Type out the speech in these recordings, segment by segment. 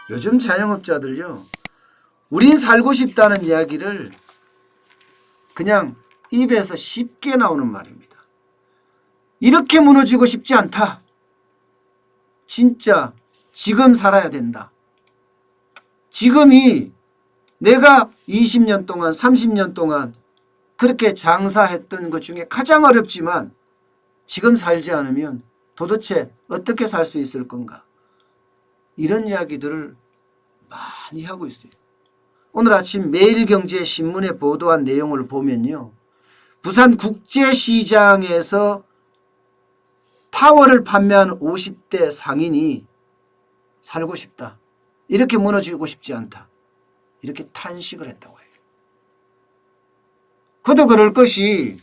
요즘 자영업자들요, 우린 살고 싶다는 이야기를 그냥 입에서 쉽게 나오는 말입니다. 이렇게 무너지고 싶지 않다. 진짜 지금 살아야 된다. 지금이 내가 20년 동안 30년 동안 그렇게 장사했던 것 중에 가장 어렵지만 지금 살지 않으면 도대체 어떻게 살 수 있을 건가. 이런 이야기들을 많이 하고 있어요. 오늘 아침 매일경제신문에 보도한 내용을 보면요, 부산국제시장에서 타워를 판매한 50대 상인이 살고 싶다, 이렇게 무너지고 싶지 않다, 이렇게 탄식을 했다고 해요. 그도 그럴 것이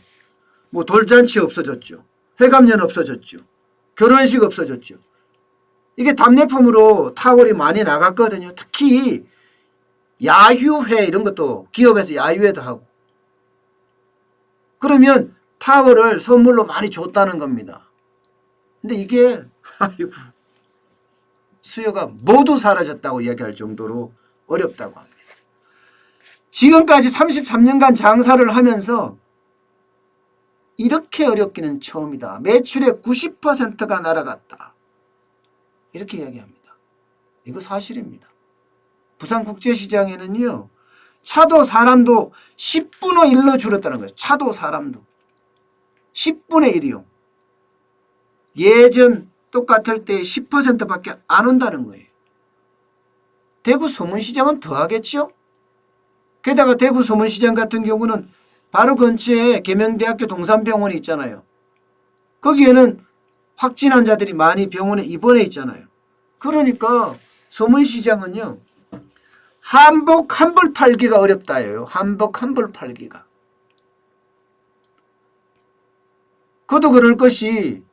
뭐 돌잔치 없어졌죠. 회감년 없어졌죠. 결혼식 없어졌죠. 이게 답례품으로 타월이 많이 나갔거든요. 특히 야유회 이런 것도 기업에서 야유회도 하고. 그러면 타월을 선물로 많이 줬다는 겁니다. 근데 이게 아이고 수요가 모두 사라졌다고 이야기할 정도로 어렵다고 합니다. 지금까지 33년간 장사를 하면서 이렇게 어렵기는 처음이다. 매출의 90%가 날아갔다. 이렇게 이야기합니다. 이거 사실입니다. 부산국제시장에는요, 차도 사람도 10분의 1로 줄었다는 거예요. 차도 사람도 10분의 1이요. 예전 똑같을 때 10%밖에 안 온다는 거예요. 대구 서문시장은 더 하겠죠. 게다가 대구 서문시장 같은 경우는 바로 근처에 계명대학교 동산병원이 있잖아요. 거기에는 확진 환자들이 많이 병원에 입원해 있잖아요. 그러니까 서문시장은요, 한복 한 벌 팔기가 어렵다예요. 한복 한 벌 팔기가. 그도 그럴 것이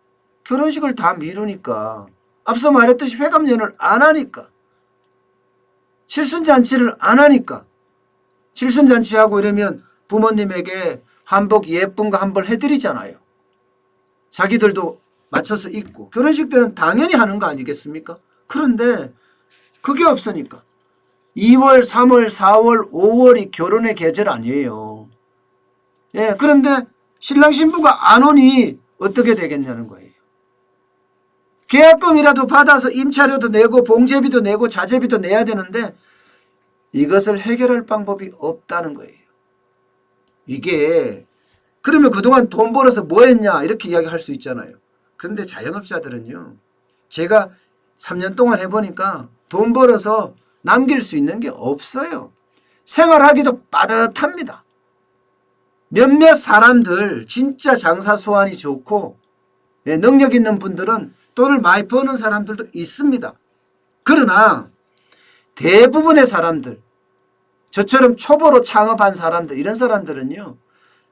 결혼식을 다 미루니까, 앞서 말했듯이 회감연을 안 하니까, 칠순잔치를 안 하니까, 칠순잔치하고 이러면 부모님에게 한복 예쁜 거 한 벌 해드리잖아요. 자기들도 맞춰서 입고. 결혼식 때는 당연히 하는 거 아니겠습니까? 그런데 그게 없으니까 2월, 3월, 4월, 5월이 결혼의 계절 아니에요. 예, 그런데 신랑 신부가 안 오니 어떻게 되겠냐는 거예요. 계약금이라도 받아서 임차료도 내고 봉제비도 내고 자재비도 내야 되는데 이것을 해결할 방법이 없다는 거예요. 이게 그러면 그동안 돈 벌어서 뭐 했냐 이렇게 이야기할 수 있잖아요. 그런데 자영업자들은요, 제가 3년 동안 해보니까 돈 벌어서 남길 수 있는 게 없어요. 생활하기도 빠듯합니다. 몇몇 사람들 진짜 장사 수완이 좋고 능력 있는 분들은 돈을 많이 버는 사람들도 있습니다. 그러나 대부분의 사람들, 저처럼 초보로 창업한 사람들, 이런 사람들은요,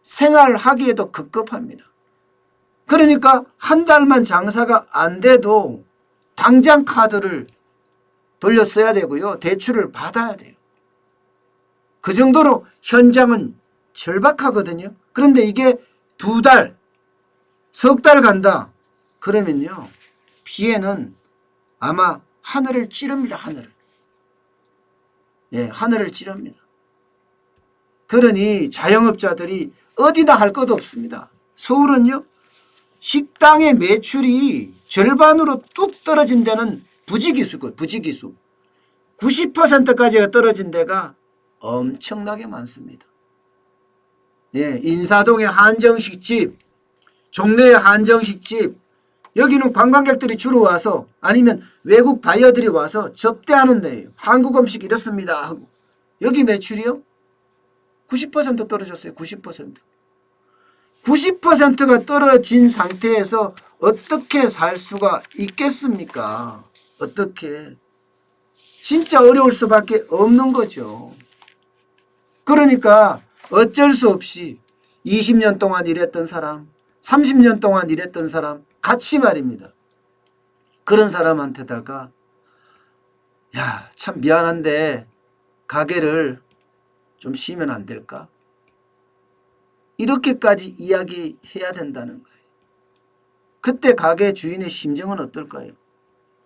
생활하기에도 급급합니다. 그러니까 한 달만 장사가 안 돼도 당장 카드를 돌려 써야 되고요, 대출을 받아야 돼요. 그 정도로 현장은 절박하거든요. 그런데 이게 2달, 석 달 간다. 그러면요, 피해는 아마 하늘을 찌릅니다. 하늘을. 예, 하늘을 찌릅니다. 그러니 자영업자들이 어디나 할 것도 없습니다. 서울은요, 식당의 매출이 절반으로 뚝 떨어진 데는 부지기수고, 부지기수. 90%까지가 떨어진 데가 엄청나게 많습니다. 예, 인사동의 한정식집, 종로의 한정식집, 여기는 관광객들이 주로 와서, 아니면 외국 바이어들이 와서 접대하는 데예요. 한국 음식 이렇습니다 하고. 여기 매출이요? 90% 떨어졌어요. 90%. 90%가 떨어진 상태에서 어떻게 살 수가 있겠습니까? 어떻게. 진짜 어려울 수밖에 없는 거죠. 그러니까 어쩔 수 없이 20년 동안 일했던 사람, 30년 동안 일했던 사람 같이 말입니다. 그런 사람한테다가 야, 참 미안한데 가게를 좀 쉬면 안 될까? 이렇게까지 이야기해야 된다는 거예요. 그때 가게 주인의 심정은 어떨까요?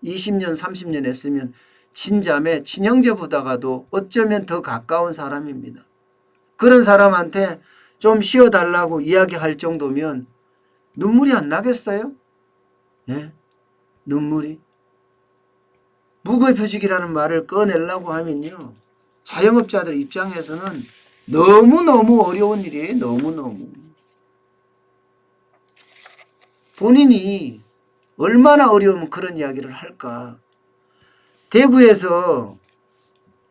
20년, 30년 했으면 친자매, 친형제보다가도 어쩌면 더 가까운 사람입니다. 그런 사람한테 좀 쉬어달라고 이야기할 정도면 눈물이 안 나겠어요? 예? 눈물이. 무급휴직이라는 말을 꺼내려고 하면요. 자영업자들 입장에서는 너무너무 어려운 일이에요. 너무너무. 본인이 얼마나 어려우면 그런 이야기를 할까. 대구에서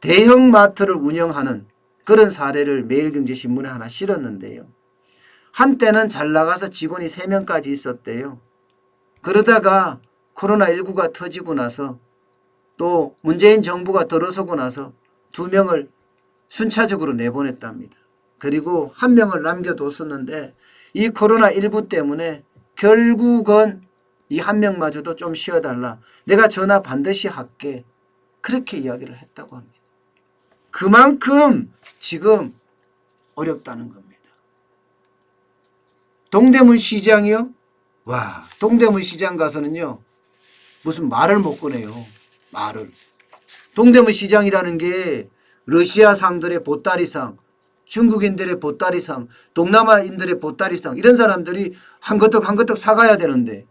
대형 마트를 운영하는 그런 사례를 매일경제신문에 하나 실었는데요. 한때는 잘 나가서 직원이 3명까지 있었대요. 그러다가 코로나19가 터지고 나서 또 문재인 정부가 들어서고 나서 2명을 순차적으로 내보냈답니다. 그리고 1명을 남겨뒀었는데 이 코로나19 때문에 결국은 이 1명마저도 좀 쉬어달라. 내가 전화 반드시 할게. 그렇게 이야기를 했다고 합니다. 그만큼 지금 어렵다는 겁니다. 동대문 시장이요? 와, 동대문 시장 가서는요. 무슨 말을 못 꺼내요. 말을. 동대문 시장이라는 게 러시아상들의 보따리상, 중국인들의 보따리상, 동남아인들의 보따리상 이런 사람들이 한 거떡 한 거떡 사가야 되는데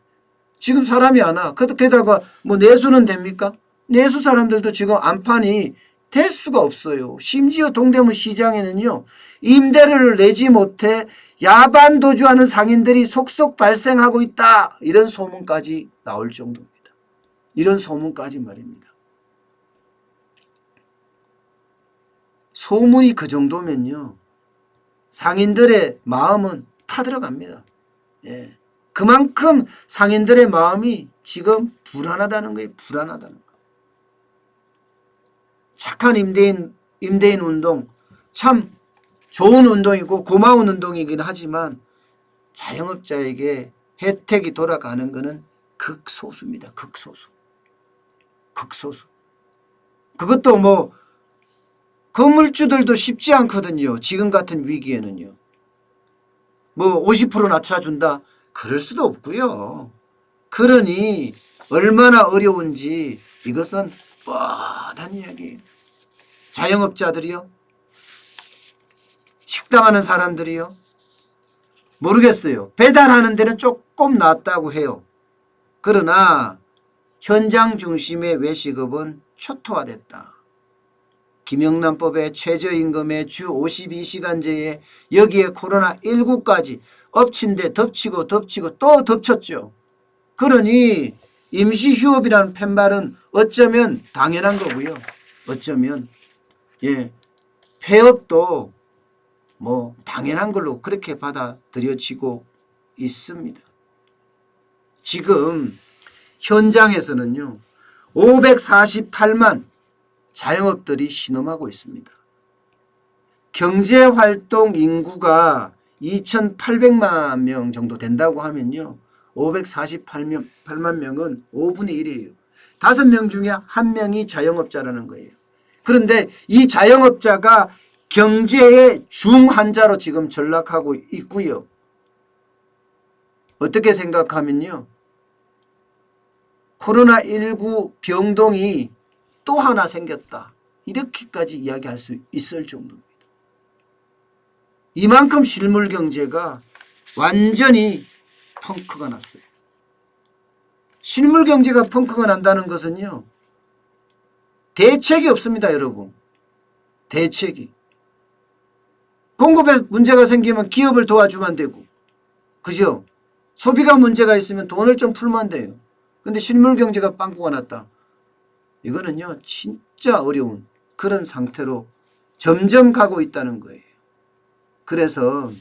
지금 사람이 안 와. 게다가 뭐 내수는 됩니까? 내수 사람들도 지금 안판이 될 수가 없어요. 심지어 동대문 시장에는요. 임대료를 내지 못해 야반 도주하는 상인들이 속속 발생하고 있다. 이런 소문까지 나올 정도입니다. 이런 소문까지 말입니다. 소문이 그 정도면요. 상인들의 마음은 타들어갑니다. 예. 그만큼 상인들의 마음이 지금 불안하다는 거예요. 불안하다는 거. 착한 임대인 운동 참 좋은 운동이고 고마운 운동이긴 하지만 자영업자에게 혜택이 돌아가는 것은 극소수입니다. 극소수. 극소수. 그것도 뭐 건물주들도 쉽지 않거든요. 지금 같은 위기에는요. 뭐 50% 낮춰준다. 그럴 수도 없고요. 그러니 얼마나 어려운지 이것은 뻔한 이야기예요. 자영업자들이요. 식당하는 사람들이요. 모르겠어요. 배달하는 데는 조금 낫다고 해요. 그러나 현장 중심의 외식업은 초토화됐다. 김영란법의 최저임금의 주 52시간제에 여기에 코로나19까지 엎친 데 덮치고 덮치고 또 덮쳤죠. 그러니 임시휴업이라는 팻말은 어쩌면 당연한 거고요. 어쩌면 폐업도 뭐 당연한 걸로 그렇게 받아들여지고 있습니다. 지금 현장에서는요. 548만 자영업들이 신음하고 있습니다. 경제활동 인구가 2,800만 명 정도 된다고 하면요. 548만 명은 5분의 1이에요. 5명 중에 1명이 자영업자라는 거예요. 그런데 이 자영업자가 경제의 중환자로 지금 전락하고 있고요. 어떻게 생각하면요. 코로나19 병동이 또 하나 생겼다. 이렇게까지 이야기할 수 있을 정도입니다. 이만큼 실물 경제가 완전히 펑크가 났어요. 실물 경제가 펑크가 난다는 것은요. 대책이 없습니다, 여러분. 대책이. 공급에 문제가 생기면 기업을 도와주면 되고. 그죠? 소비가 문제가 있으면 돈을 좀 풀면 돼요. 근데 실물 경제가 빵꾸가 났다. 이거는요. 진짜 어려운 그런 상태로 점점 가고 있다는 거예요. 그래서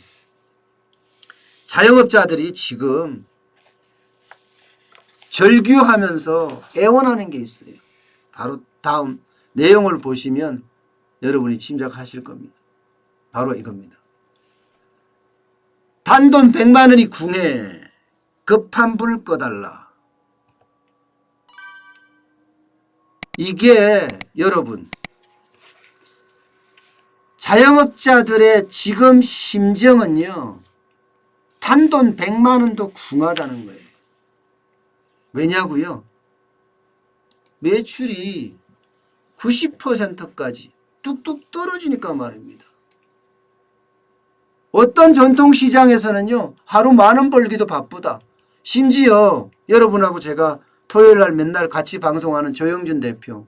자영업자들이 지금 절규하면서 애원하는 게 있어요. 바로 다음 내용을 보시면 여러분이 짐작하실 겁니다. 바로 이겁니다. 단돈 100만 원이 궁해 급한 불 꺼달라. 이게 여러분 자영업자들의 지금 심정은요. 단돈 100만 원도 궁하다는 거예요. 왜냐고요? 매출이 90%까지 뚝뚝 떨어지니까 말입니다. 어떤 전통시장에서는요, 하루 10,000원 벌기도 바쁘다. 심지어 여러분하고 제가 토요일날 맨날 같이 방송하는 조영준 대표,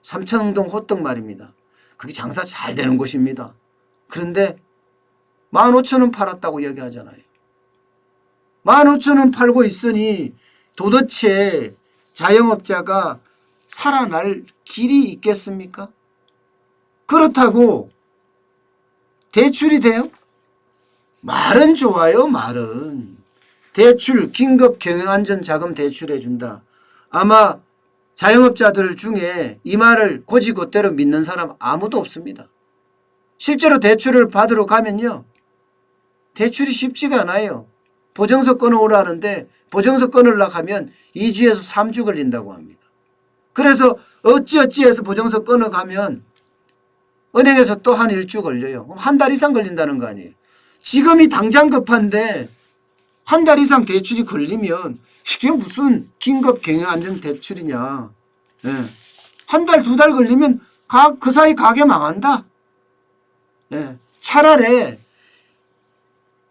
삼천동 호떡 말입니다. 그게 장사 잘 되는 곳입니다. 그런데 15,000원 팔았다고 이야기하잖아요. 15,000원 팔고 있으니 도대체 자영업자가 살아날 길이 있겠습니까? 그렇다고 대출이 돼요? 말은 좋아요, 말은. 대출, 긴급 경영안전자금 대출해준다. 아마 자영업자들 중에 이 말을 곧이곧대로 믿는 사람 아무도 없습니다. 실제로 대출을 받으러 가면요, 대출이 쉽지가 않아요. 보증서 끊어오라는데 보증서 끊으려고 하면 2주에서 3주 걸린다고 합니다. 그래서 어찌어찌해서 보증서 끊어가면 은행에서 또 한 1주 걸려요. 그럼 한 달 이상 걸린다는 거 아니에요. 지금이 당장 급한데 한 달 이상 대출이 걸리면 이게 무슨 긴급 경영안전 대출이냐. 예. 한 달, 2달 걸리면 그 사이 가게 망한다. 예. 차라리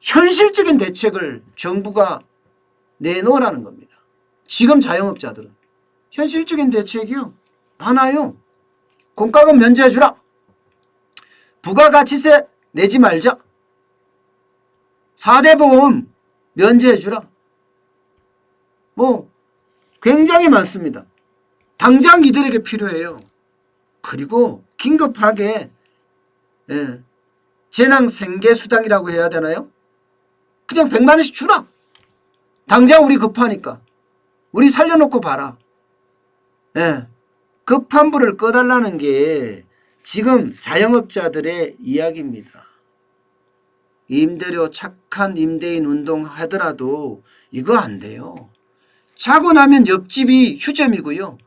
현실적인 대책을 정부가 내놓으라는 겁니다. 지금 자영업자들은. 현실적인 대책이요, 많아요. 공과금 면제해주라. 부가가치세 내지 말자. 4대 보험 면제해주라. 뭐 굉장히 많습니다. 당장 이들에게 필요해요. 그리고 긴급하게 재난생계수당이라고 해야 되나요? 그냥 100만 원씩 주라. 당장 우리 급하니까. 우리 살려놓고 봐라. 급한 불을 꺼달라는 게 지금 자영업자들의 이야기입니다. 임대료 착한 임대인 운동 하더라도 이거 안 돼요. 자고 나면 옆집이 휴점이고요.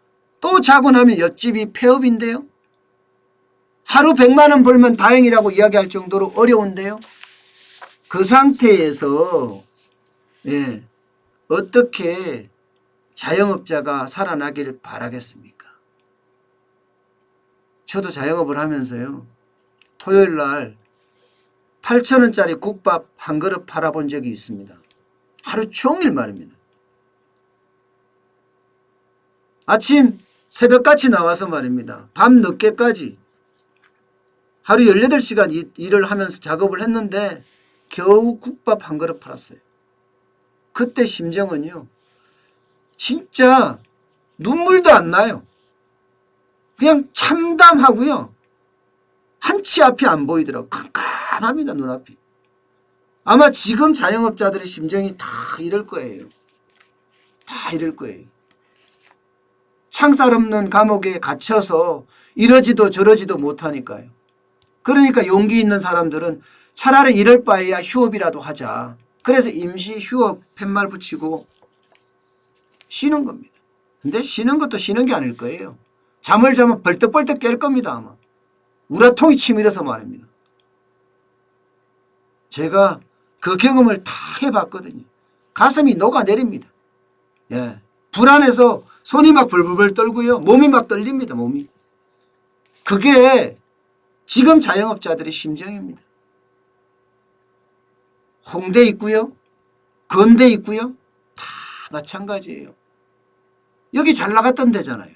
또 자고 나면 옆집이 폐업인데요. 하루 100만 원 벌면 다행이라고 이야기할 정도로 어려운데요. 그 상태에서 어떻게 자영업자가 살아나기를 바라겠습니까? 저도 자영업을 하면서요, 토요일 날 8,000원짜리 국밥 한 그릇 팔아본 적이 있습니다. 하루 종일 말입니다. 아침 새벽같이 나와서 말입니다. 밤 늦게까지 하루 18시간 일을 하면서 작업을 했는데 겨우 국밥 한 그릇 팔았어요. 그때 심정은요, 진짜 눈물도 안 나요. 그냥 참담하고요, 한치 앞이 안 보이더라고요. 깜깜합니다, 눈앞이. 아마 지금 자영업자들의 심정이 다 이럴 거예요. 다 이럴 거예요. 창살 없는 감옥에 갇혀서 이러지도 저러지도 못하니까요. 그러니까 용기 있는 사람들은 차라리 이럴 바에야 휴업이라도 하자. 그래서 임시 휴업 팻말 붙이고 쉬는 겁니다. 근데 쉬는 것도 쉬는 게 아닐 거예요. 잠을 자면 벌떡벌떡 깰 겁니다, 아마. 우라통이 치밀어서 말입니다. 제가 그 경험을 다 해봤거든요. 가슴이 녹아내립니다. 불안해서 손이 막 벌벌 떨고요. 몸이 막 떨립니다, 몸이. 그게 지금 자영업자들의 심정입니다. 홍대 있고요, 건대 있고요, 다 마찬가지예요. 여기 잘 나갔던 데잖아요.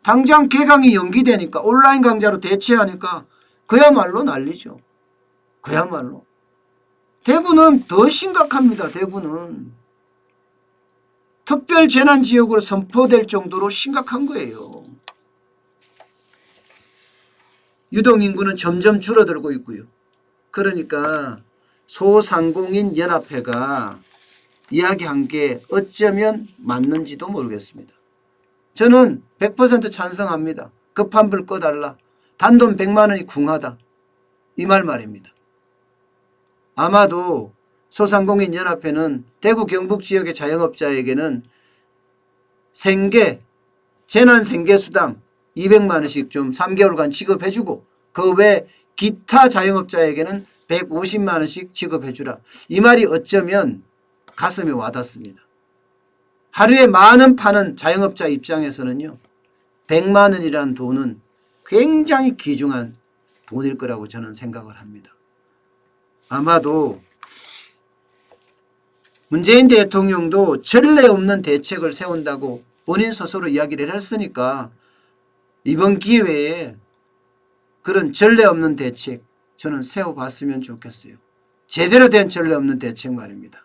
당장 개강이 연기되니까 온라인 강좌로 대체하니까 그야말로 난리죠. 그야말로. 대구는 더 심각합니다. 대구는. 특별재난지역으로 선포될 정도로 심각한 거예요. 유동인구는 점점 줄어들고 있고요. 그러니까 소상공인 연합회가 이야기한 게 어쩌면 맞는지도 모르겠습니다. 저는 100% 찬성합니다. 급한 불 꺼달라. 단돈 100만 원이 궁하다. 이 말입니다. 아마도 소상공인 연합회는 대구 경북 지역의 자영업자에게는 재난생계수당 200만 원씩 좀 3개월간 지급해주고 그 외 기타 자영업자에게는 150만 원씩 지급해주라. 이 말이 어쩌면 가슴에 와닿습니다. 하루에 10,000원 파는 자영업자 입장에서는요, 100만 원이라는 돈은 굉장히 귀중한 돈일 거라고 저는 생각을 합니다. 아마도 문재인 대통령도 전례 없는 대책을 세운다고 본인 스스로 이야기를 했으니까 이번 기회에 그런 전례 없는 대책 저는 세워봤으면 좋겠어요. 제대로 된 전례 없는 대책 말입니다.